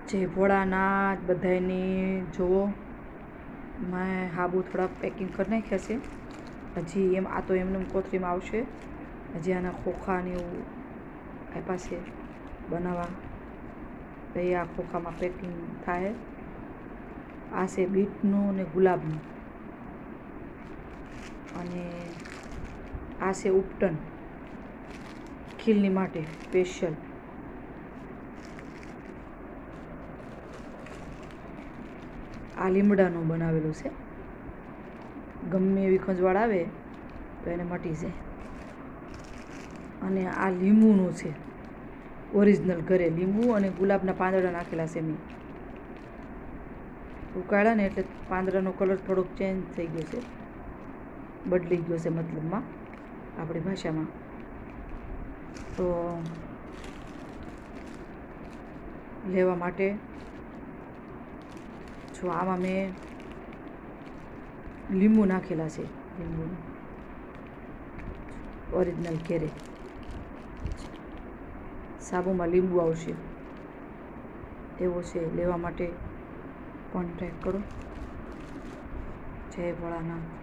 જય ભોળાનાથ બધાને જુઓ મેં હાબુ થોડા પેકિંગ કરી નાખ્યા છે. હજી એમ આ તો એમને કોથળીમાં આવશે. હજી આના ખોખા ને એવું આપ્યા છે બનાવવા. પછી આ ખોખામાં પેકિંગ થાય. આ છે બીટનું ને ગુલાબનું, અને આ છે ઉપટન ખીલની માટે સ્પેશિયલ. આ લીમડાનું બનાવેલું છે, ગમે એવી ખંજવાળ આવે તો એને મટી જાય. અને આ લીંબુનું છે ઓરિજિનલ, ઘરે લીંબુ અને ગુલાબના પાંદડા નાખેલા છે મેં. ઉકાળ્યા ને એટલે પાંદડાનો કલર થોડોક ચેન્જ થઈ ગયો છે, બદલી ગયો છે મતલબમાં આપણી ભાષામાં. તો લેવા માટે જો આમાં મેં લીંબુ નાખેલા છે, લીંબુનું ઓરિજિનલ ઘેરે. સાબુમાં લીંબુ આવશે એવો છે. લેવા માટે કોન્ટેક્ટ કરો. જય ભોળાનાથ.